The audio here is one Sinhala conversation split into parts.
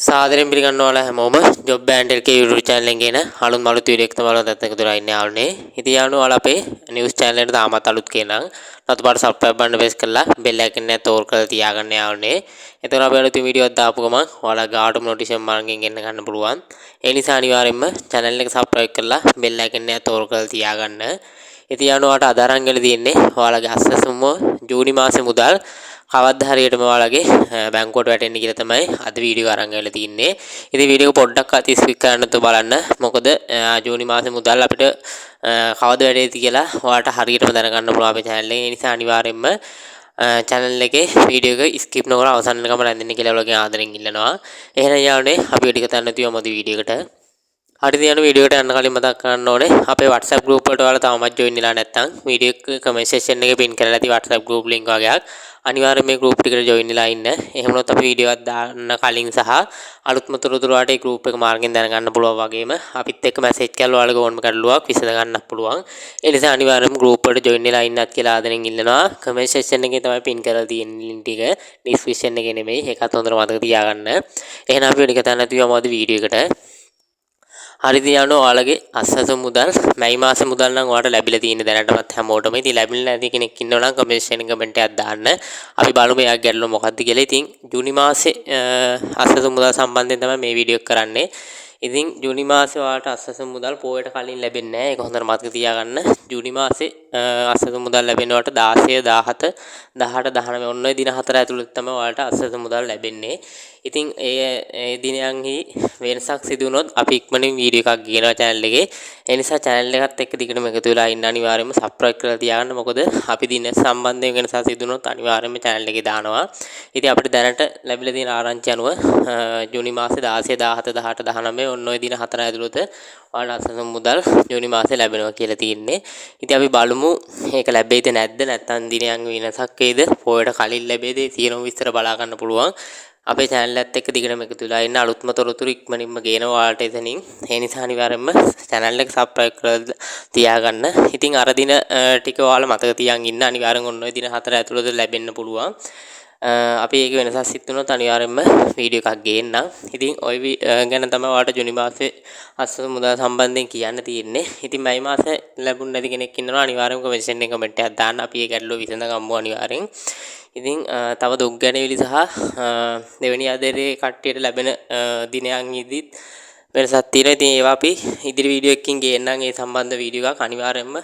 සාදරයෙන් පිළිගන්නවා හැමෝම ජොබ් බෑන්ඩ් එකේ YouTube channel එකෙන් එන අලුත් වීඩියෝ එකක් තමයි ඔයාලත් එක්ක දුරා ඉන්නේ ආවනේ. ඉතින් යාළුවෝ ඔයාලා අපේ news channel එකට තාමත් අලුත් කෙනා රතු පාට subscribe බටන් press කරලා bell icon එක තෝර් කරලා තියාගන්න යාළුවනේ. එතකොට අපි අලුත් වීඩියෝ එකක් දාපු ගමන් ඔයාලා ගාටම notification මාර්ගෙන් එන්න ගන්න පුළුවන්. ඒ නිසා අනිවාර්යයෙන්ම channel එක subscribe කරලා bell icon එක තෝර් කරලා තියාගන්න. ඉතින් යාළුවෝට අදාරන් ගල තියෙන්නේ ඔයාලගේ අස්සසුම ජූනි මාසේ මුදල් කවද්ද හරියටම ඔයාලගේ බැංකුවට වැටෙන්නේ කියලා තමයි අද වීඩියෝ අරන් ගල තින්නේ. ඉතින් වීඩියෝ පොඩ්ඩක් අති ස්කිප් කරන්න තු බලන්න. මොකද ජූනි මාසේ මුදල් අපිට කවද වැඩේද කියලා ඔයාලට හරියටම දැනගන්න පුළුවන් අපේ channel එකේ. ඒ නිසා අනිවාර්යයෙන්ම channel එකේ වීඩියෝ එක ස්කිප් නොකර අවසන් වෙනකම් රැඳෙන්න කියලා ඔයාලගෙන් ආදරෙන් ඉල්ලනවා. එහෙනම් යාළුවනේ අපි ටික තන්න තියමු මොද වීඩියෝ එකට. හරි දියන වීඩියෝ එකට යන්න කලින් මතක් කරන්න ඕනේ අපේ WhatsApp group වලට ඔයාලා තාමත් join වෙලා නැත්නම් වීඩියෝ එක comment section එකේ pin කරලා ඇති WhatsApp group link වගේක් අනිවාර්යයෙන් මේ group එකට join වෙලා ඉන්න. එහෙම නැත්නම් අපි වීඩියෝ එකක් දාන්න කලින් සහ අලුත්ම තොරතුරු වලට ඒ group එක මාර්ගෙන් දැනගන්න පුළුවන් වගේම අපිත් එක්ක message කරලා ඔයාලගේ ඕනම ගැටලුවක් විසඳ ගන්නත් පුළුවන්. ඒ නිසා අනිවාර්යයෙන්ම group එකට join වෙලා ඉන්නත් කියලා ආදරෙන් ඉල්ලනවා. comment section එකේ තමයි pin කරලා තියෙන link ටික description එකේ නෙමෙයි. ඒකත් හොඳට මතක තියාගන්න. එහෙනම් අපි ටික තැන නැතිවම අද වීඩියෝ එකට හරි දියano ඔයාලගේ අස්සස මුදල් මැයි මාසේ මුදල් නම් ඔයාලට ලැබිලා තියෙන දැනටමත් හැමෝටම. ඉතින් ලැබිලා නැති කෙනෙක් ඉන්නවා නම් කමෙන්ට් එකක් දාන්න. අපි බලමු එයාගේ ගැටලුව මොකක්ද කියලා. ඉතින් ජූනි මාසේ අස්සස මුදල් සම්බන්ධයෙන් තමයි මේ වීඩියෝ එක කරන්නේ. ඉතින් ජූනි මාසේ ඔයාලට අස්සස මුදල් පොයට කලින් ලැබෙන්නේ නැහැ. ඒක හොඳට මතක තියාගන්න. ජූනි මාසේ අස්සස මුදල් ලැබෙනවට 16 17 18 19 ඔන්න ඔය දින 4 ඇතුළත තමයි ඔයාලට අස්සස මුදල් ලැබෙන්නේ. ඉතින් ඒ දිනයන්හි වෙනසක් සිදු වුණොත් අපි ඉක්මනින් වීඩියෝ එකක් ගේනවා channel එකේ. ඒ නිසා channel එකත් එක්ක දිගටම එකතු වෙලා ඉන්න අනිවාර්යයෙන්ම subscribe කරලා තියාගන්න. මොකද අපි දින සම්බන්ධයෙන් වෙනසක් සිදු වුණොත් අනිවාර්යයෙන්ම channel එකේ දානවා. ඉතින් අපිට දැනට ලැබිලා තියෙන ආරංචි අනුව ජූනි මාසේ 16 17 18 19 ඔන්න ඔය දින 4 ඇතුළත ඔයාලට අස්සස මුදල් ජූනි මාසේ ලැබෙනවා කියලා තියෙන්නේ. ඉතින් අපි බලමු මේක ලැබෙයිද නැද්ද නැත්නම් දිනයන් වෙනසක් වේද පොයට කලින් ලැබෙයිද තියෙන විස්තර බලා ගන්න පුළුවන්. අපේ channel එකත් එක්ක දිගටම එකතු වෙලා ඉන්න අලුත්ම තොරතුරු ඉක්මනින්ම ගේනවා ඔයාලට එතනින්. ඒ නිසා අනිවාර්යයෙන්ම channel එක subscribe කරලා තියාගන්න. ඉතින් අර දින ටික ඔයාලා මතක තියාගෙන ඉන්න අනිවාර්යෙන් ඔන්න ඔය දින 4 ඇතුළත ලැබෙන්න පුළුවන්. අපි ඒක වෙනසක් සිත් වුණොත් අනිවාර්යයෙන්ම වීඩියෝ එකක් ගේන්නම්. ඉතින් ওই ගැන තමයි ඔයාලට ජූනි මාසේ අස්සස මුදල් සම්බන්ධයෙන් කියන්න තියෙන්නේ. ඉතින් මයි මාසේ ලැබුණ නැති කෙනෙක් ඉන්නවා අනිවාර්යයෙන්ම comment එකේ comment එකක් දාන්න. අපි ඒ ගැටලුව විසඳගමු අනිවාර්යෙන්. ඉතින් තව දුක් ගැනවිලි සහ දෙවෙනි ආදරේ කට්ටියට ලැබෙන දිනයන්හිදීත් වෙනසක් තියෙනවා. ඉතින් ඒවා අපි ඉදිරි වීඩියෝ එකකින් ගේන්නම්. ඒ සම්බන්ධ වීඩියෝ එකක් අනිවාර්යයෙන්ම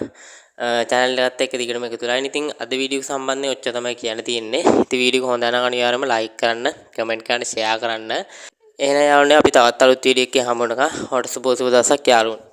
channel එකත් එක්ක දිගටම එකතු වෙලා ඉන්න. ඉතින් අද වීඩියෝ එක සම්බන්ධයෙන් ඔච්චර තමයි කියන්න තියෙන්නේ. ඉතින් වීඩියෝ එක හොඳ නම් අනිවාර්යයෙන්ම like කරන්න, comment කරන්න, share කරන්න. එහෙනම් යාළුවනේ අපි තවත් අලුත් වීඩියෝ එකකින් හමු වෙනකම් ඔයාලට සුබ දවසක් යාළුවනේ.